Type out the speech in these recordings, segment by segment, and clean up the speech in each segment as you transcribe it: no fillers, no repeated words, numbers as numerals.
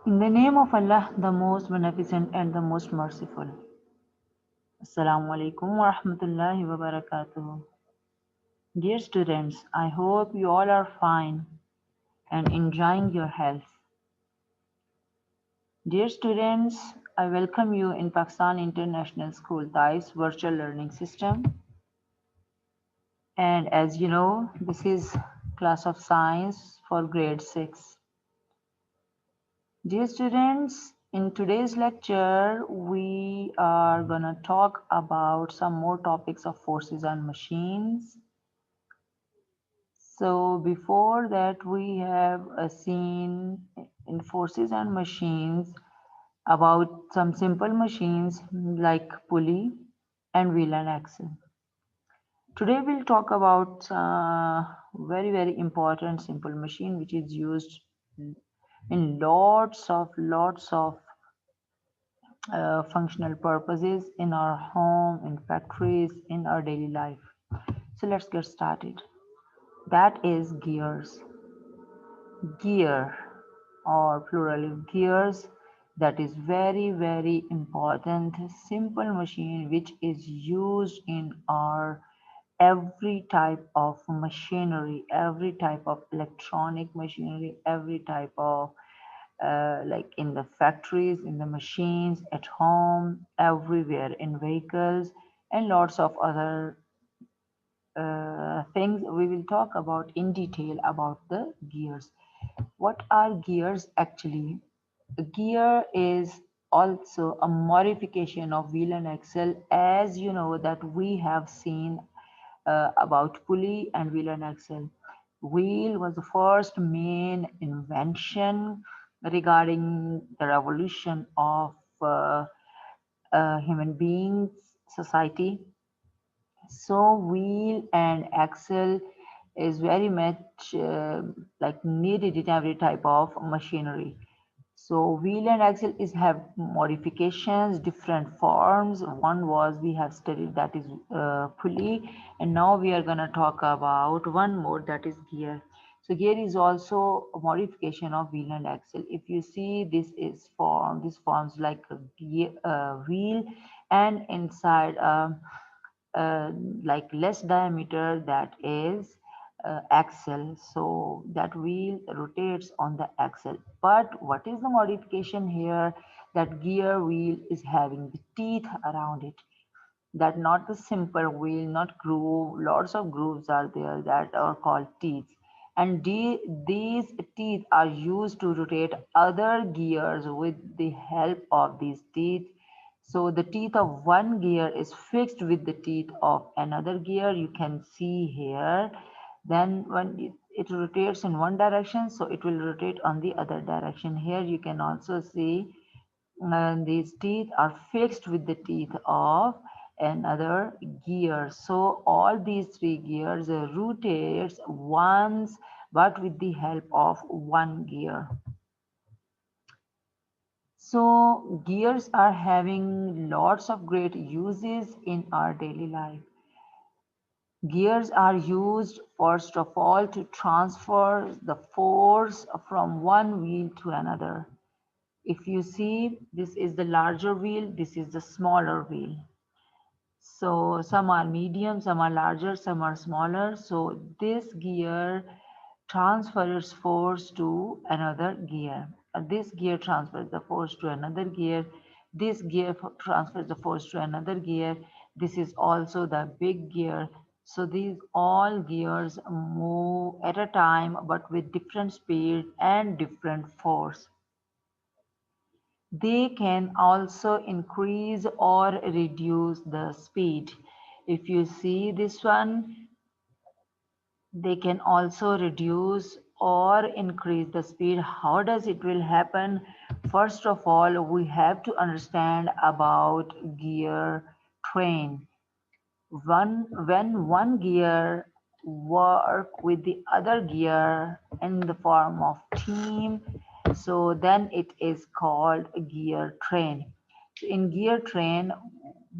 In the name of Allah, the most beneficent and the most merciful. Assalamu alaikum wa rahmatullahi wa barakatuh. Dear students, I hope you all are fine and enjoying your health. Dear students, I welcome you in Pakistan International School TAIF's virtual learning system. And as you know, this is class of science for grade 6. Dear students, in today's lecture, we are gonna talk about some more topics of forces and machines. So before that, we have seen in forces and machines about some simple machines like pulley and wheel and axle. Today we'll talk about very important simple machine which is used in lots of functional purposes in our home, in factories, in our daily life. So let's get started. That is gears. Gear or plural of gears, that is very important simple machine which is used in our every type of machinery, every type of electronic machinery, every type of like in the factories, in the machines, at home, everywhere, in vehicles, and lots of other things we will talk about in detail about the gears. What are gears actually? A gear is also a modification of wheel and axle, as you know that we have seen about pulley and wheel and axle. Wheel was the first main invention regarding the revolution of human beings society. So wheel and axle is very much like needed in every type of machinery. So wheel and axle is have modifications, different forms. One was we have studied, that is pulley, and now we are gonna talk about one more, that is gear. So gear is also a modification of wheel and axle. If you see, this forms like a gear, wheel, and inside uh, like less diameter, that is axle, so that wheel rotates on the axle. But what is the modification here? That gear wheel is having the teeth around it, that not the simple wheel, not groove. Lots of grooves are there that are called teeth, and these teeth are used to rotate other gears with the help of these teeth. So the teeth of one gear is fixed with the teeth of another gear, you can see here. Then when it rotates in one direction, so it will rotate on the other direction. Here you can also see these teeth are fixed with the teeth of another gear. So all these three gears rotates once, but with the help of one gear. So gears are having lots of great uses in our daily life. Gears are used first of all to transfer the force from one wheel to another. If you see, this is the larger wheel, this is the smaller wheel. So some are medium, some are larger, some are smaller. So this gear transfers force to another gear. This gear transfers the force to another gear. This gear transfers the force to another gear. This is also the big gear. So these all gears move at a time, but with different speed and different force. They can also increase or reduce the speed. If you see this one, they can also reduce or increase the speed. How does it will happen? First of all, we have to understand about gear train. When one gear work with the other gear in the form of team, so then it is called a gear train. In gear train,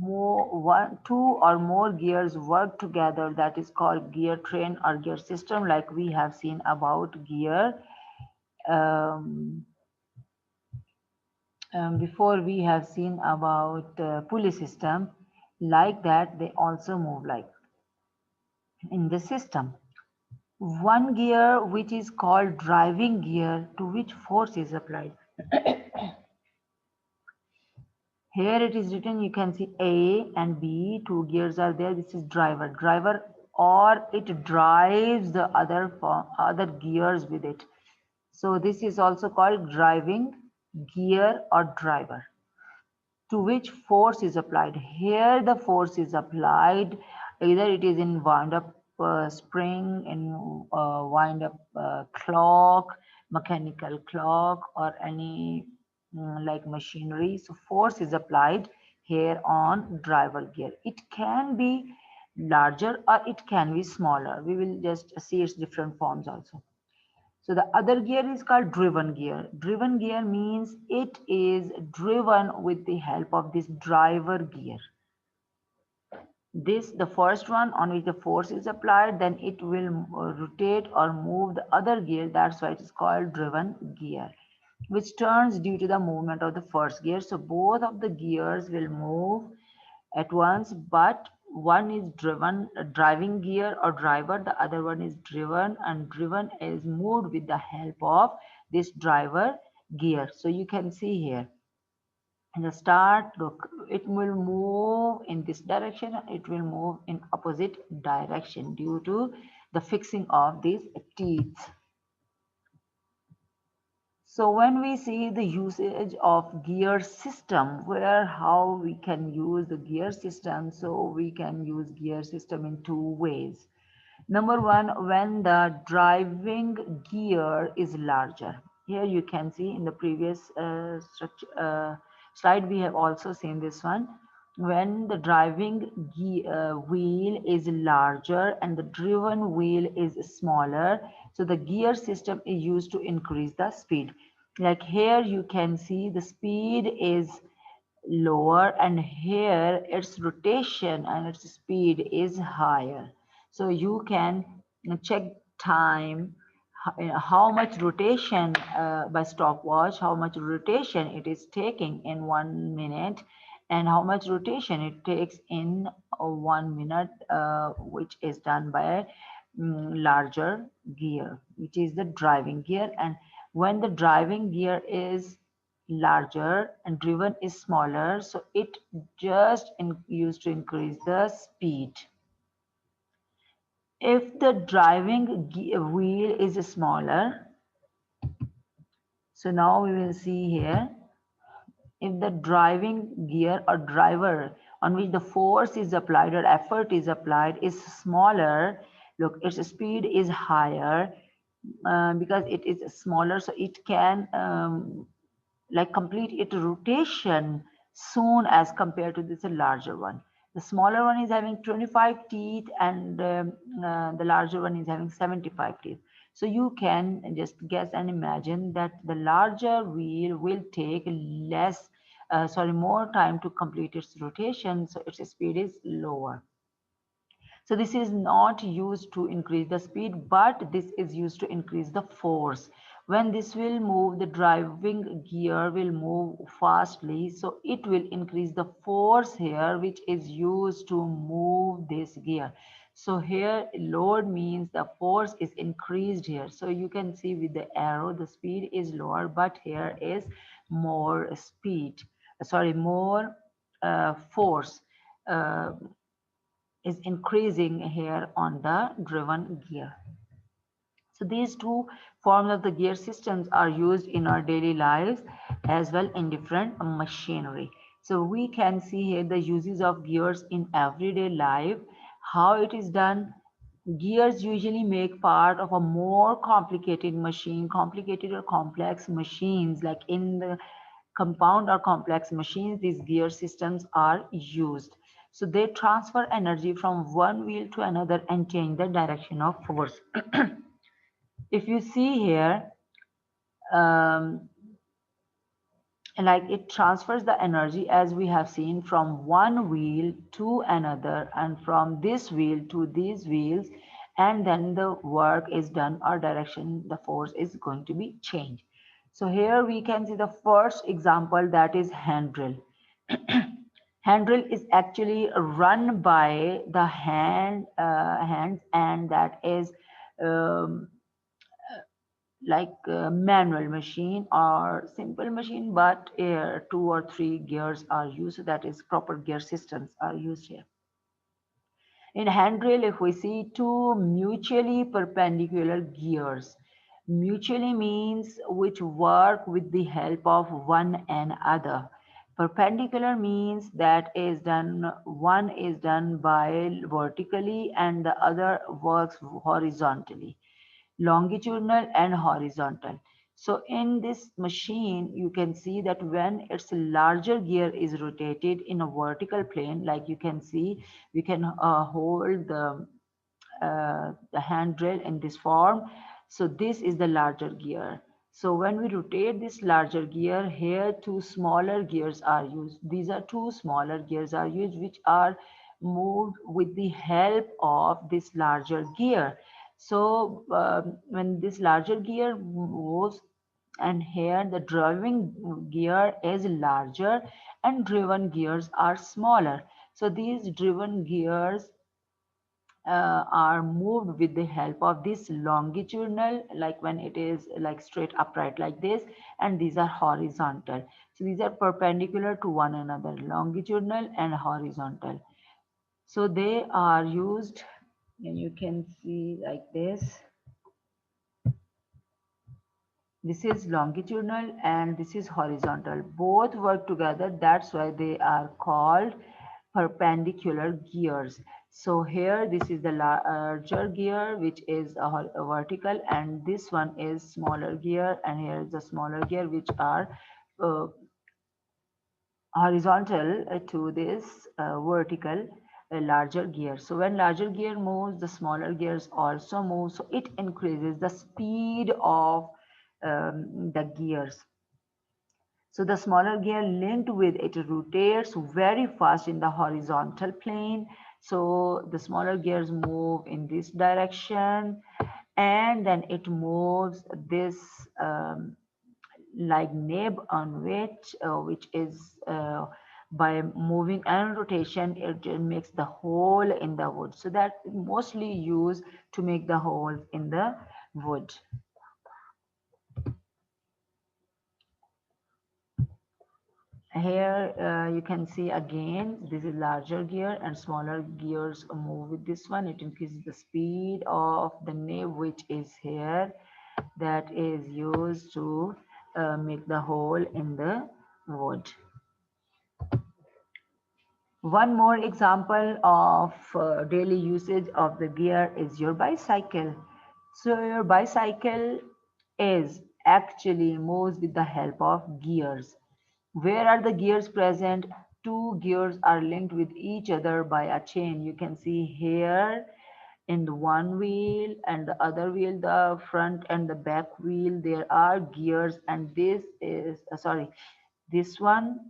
two or more gears work together, that is called gear train or gear system, like we have seen about gear um, Before we have seen about pulley system, like that they also move like in the system. One gear which is called driving gear to which force is applied. Here it is written, you can see A and B, two gears are there. This is driver, or it drives the other gears with it. So this is also called driving gear or driver. To which force is applied. Here the force is applied, either it is in wind up spring, in wind up clock, mechanical clock, or any like machinery. So force is applied here on driver gear. It can be larger or it can be smaller. We will just see its different forms also. So the other gear is called driven gear. Driven gear means it is driven with the help of this driver gear. This, the first one on which the force is applied, then it will rotate or move the other gear. That's why it is called driven gear, which turns due to the movement of the first gear. So both of the gears will move at once, but one is driven, driving gear or driver, the other one is driven, and driven is moved with the help of this driver gear. So you can see here in the start, look, it will move in this direction, it will move in opposite direction due to the fixing of these teeth. So when we see the usage of gear system, where how we can use the gear system, so we can use gear system in two ways. Number one, when the driving gear is larger. Here you can see in the previous slide, we have also seen this one. When the driving wheel is larger and the driven wheel is smaller, so the gear system is used to increase the speed. Like here you can see the speed is lower, and here its rotation and its speed is higher. So you can check time, how much rotation by stopwatch, how much rotation it is taking in 1 minute, and how much rotation it takes in 1 minute, which is done by larger gear, which is the driving gear. And when the driving gear is larger and driven is smaller, so it just used to increase the speed. If the driving wheel is smaller, so now we will see here, if the driving gear or driver on which the force is applied or effort is applied is smaller, look, its speed is higher because it is smaller, so it can like complete its rotation soon as compared to this larger one. The smaller one is having 25 teeth, and the larger one is having 75 teeth. So you can just guess and imagine that the larger wheel will take more time to complete its rotation, so its speed is lower. So this is not used to increase the speed, but this is used to increase the force. When this will move, the driving gear will move fastly, so it will increase the force here, which is used to move this gear. So here load means the force is increased here. So you can see with the arrow, the speed is lower, but here is more speed, more force. Uh, is increasing here on the driven gear. So these two forms of the gear systems are used in our daily lives as well in different machinery. So we can see here the uses of gears in everyday life, how it is done. Gears usually make part of a more complicated machine, complicated or complex machines, like in the compound or complex machines, these gear systems are used. So they transfer energy from one wheel to another and change the direction of force. If you see here, um, like it transfers the energy, as we have seen, from one wheel to another and from this wheel to these wheels, and then the work is done or direction, the force is going to be changed. So here we can see the first example, that is handrail. Handrail is actually run by the hands, and that is um, like a manual machine or simple machine, but 2 or 3 gears are used. That is, proper gear systems are used here. In handrail, if we see two mutually perpendicular gears, mutually means which work with the help of one another. Perpendicular means that is done, one is done by vertically and the other works horizontally, longitudinal and horizontal. So in this machine, you can see that when its larger gear is rotated in a vertical plane, like you can see, we can hold the handrail in this form. So this is the larger gear. So when we rotate this larger gear, here two smaller gears are used. These are two smaller gears are used, which are moved with the help of this larger gear. So when this larger gear moves, and here the driving gear is larger and driven gears are smaller. So these driven gears are moved with the help of this longitudinal, like when it is like straight upright like this, and these are horizontal. So these are perpendicular to one another, longitudinal and horizontal. So they are used, and you can see like this. This is longitudinal and this is horizontal. Both work together. That's why they are called perpendicular gears. So here this is the larger gear, which is a vertical, and this one is smaller gear, and here is the smaller gear, which are uh, horizontal to this vertical larger gear. So when larger gear moves, the smaller gears also move. So it increases the speed of the gears. So the smaller gear linked with it rotates very fast in the horizontal plane. So the smaller gears move in this direction, and then it moves this like nib on which is by moving and rotation, it makes the hole in the wood. So that mostly used to make the holes in the wood. Here you can see again, this is larger gear and smaller gears move with this one. It increases the speed of the nib, which is here, that is used to make the hole in the wood. One more example of daily usage of the gear is your bicycle. So your bicycle is actually moves with the help of gears. Where are the gears present? Two gears are linked with each other by a chain. You can see here in the one wheel and the other wheel, the front and the back wheel, there are gears, and this is sorry, this one,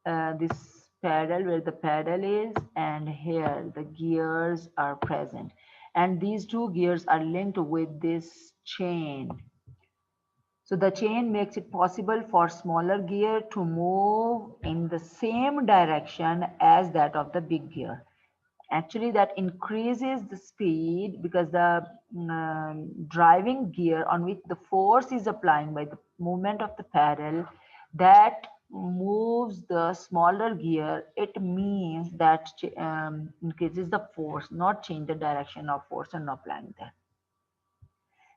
this pedal, where the pedal is, and here the gears are present, and these two gears are linked with this chain. So the chain makes it possible for smaller gear to move in the same direction as that of the big gear. Actually, that increases the speed because the driving gear on which the force is applying by the movement of the pedal, that moves the smaller gear. It means that increases the force, not change the direction of force and applying that.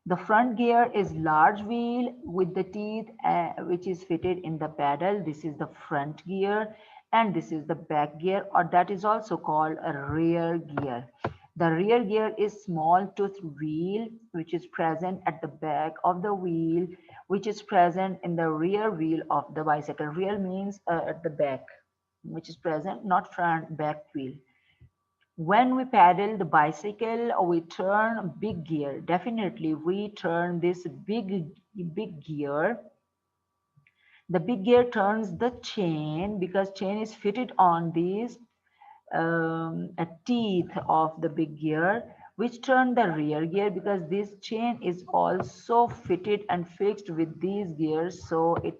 The front gear is large wheel with the teeth which is fitted in the pedal. This is the front gear, and this is the back gear, or that is also called a rear gear. The rear gear is small tooth wheel which is present at the back of the wheel, which is present in the rear wheel of the bicycle. Rear means at the back, which is present, not front, back wheel. When we pedal the bicycle, we turn big gear. Definitely we turn this big gear. The big gear turns the chain because chain is fitted on these teeth of the big gear, which turn the rear gear, because this chain is also fitted and fixed with these gears. So it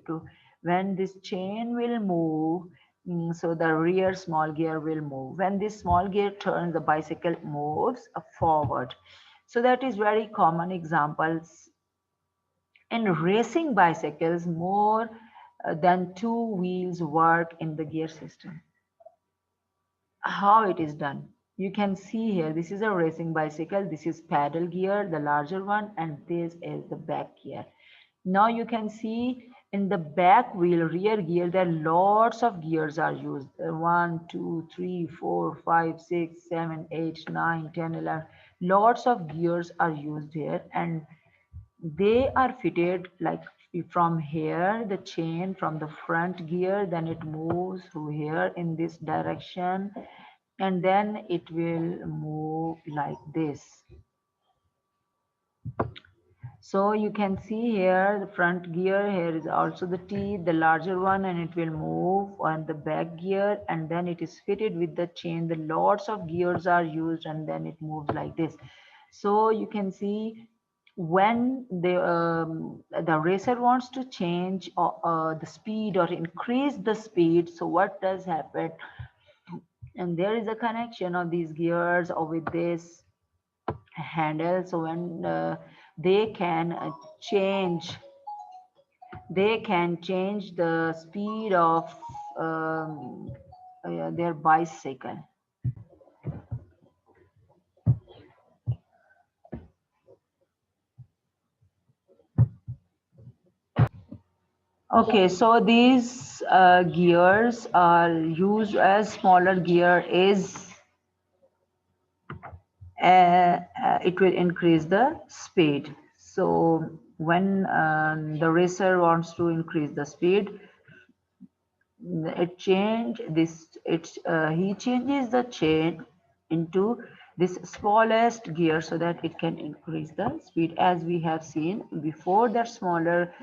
when this chain will move, so the rear small gear will move. When this small gear turns, the bicycle moves forward. So that is very common examples. In racing bicycles, more than two wheels work in the gear system. How it is done? You can see here, this is a racing bicycle. This is paddle gear, the larger one, and this is the back gear. Now you can see in the back wheel, rear gear, there lots of gears are used. 1, 2, 3, 4, 5, 6, 7, 8, 9, 10, 11. Lots of gears are used here, and they are fitted like from here, the chain from the front gear, then it moves through here in this direction, and then it will move like this. So you can see here the front gear, here is also the teeth, the larger one, and it will move on the back gear, and then it is fitted with the chain. The lots of gears are used, and then it moves like this. So you can see when the racer wants to change the speed or increase the speed, so what does happen? And there is a connection of these gears or with this handle. So when they can change they can change the speed of um, their bicycle. Okay, so these gears are used as smaller gear is it will increase the speed. So when the racer wants to increase the speed, it change this he changes the chain into this smallest gear so that it can increase the speed. As we have seen before, that smaller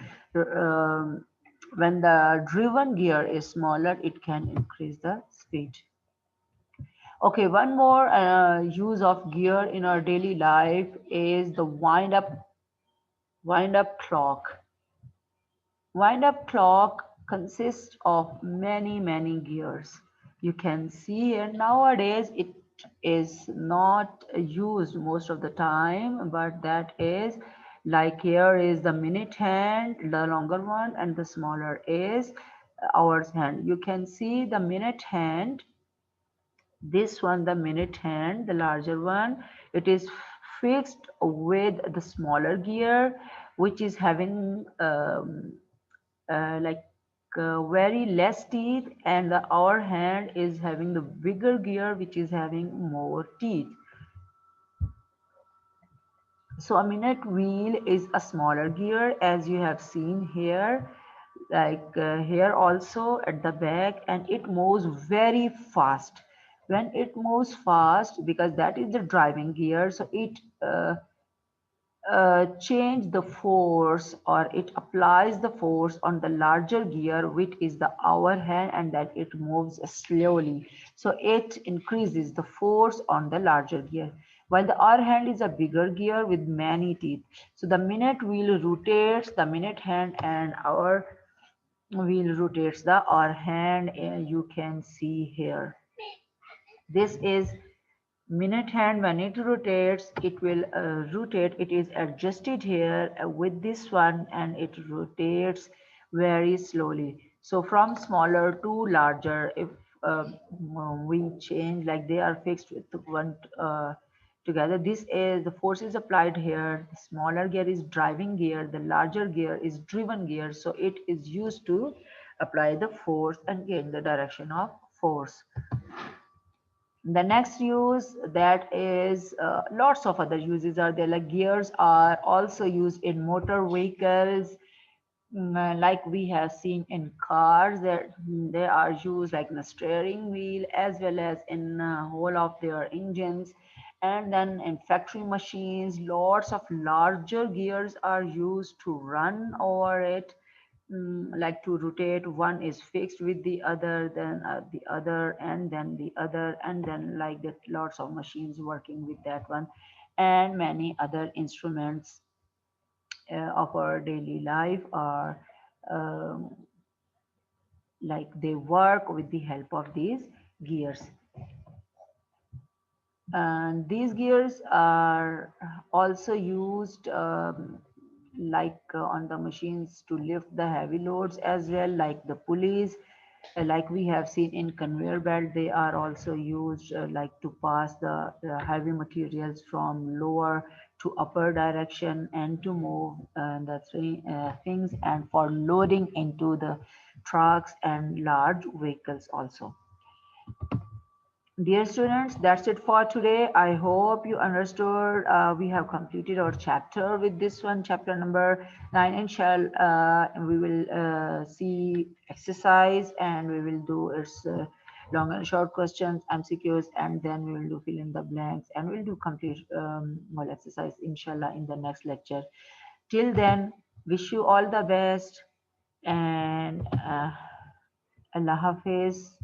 when the driven gear is smaller, it can increase the speed. Okay, one more use of gear in our daily life is the wind up clock. Wind up clock consists of many gears. You can see here nowadays it is not used most of the time, but that is like here is the minute hand, the longer one, and the smaller is hours hand. You can see the minute hand, this one, the minute hand, the larger one, it is fixed with the smaller gear, which is having like very less teeth, and the hour hand is having the bigger gear which is having more teeth. So a minute wheel is a smaller gear, as you have seen here, like here also at the back, and it moves very fast. When it moves fast, because that is the driving gear, so it change the force, or it applies the force on the larger gear, which is the hour hand, and that it moves slowly. So it increases the force on the larger gear, while the hour hand is a bigger gear with many teeth. So the minute wheel rotates the minute hand, and hour wheel rotates the hour hand. You can see here, this is minute hand. When it rotates, it will rotate, it is adjusted here with this one, and it rotates very slowly. So from smaller to larger, if we change, like they are fixed with one together, this is the force is applied here. The smaller gear is driving gear, the larger gear is driven gear, so it is used to apply the force and gain the direction of force. The next use, that is lots of other uses are there, like gears are also used in motor vehicles. Like we have seen in cars, that they are used like in the steering wheel, as well as in whole of their engines. And then in factory machines, lots of larger gears are used to run over it. Like to rotate, one is fixed with the other, then the other, and then the other, and then like that, lots of machines working with that one. and many other instruments of our daily life are um, like they work with the help of these gears. And these gears are also used on the machines to lift the heavy loads as well, like the pulleys. Like we have seen in conveyor belt, they are also used like to pass the heavy materials from lower to upper direction and to move things, and for loading into the trucks and large vehicles also. Dear students, that's it for today. I hope you understood. We have completed our chapter with this one, chapter number 9. And we will see exercise, and we will do its long and short questions, MCQs, and then we will do fill in the blanks, and we'll do complete whole exercise, inshallah, in the next lecture. Till then, wish you all the best, and Allah Hafiz.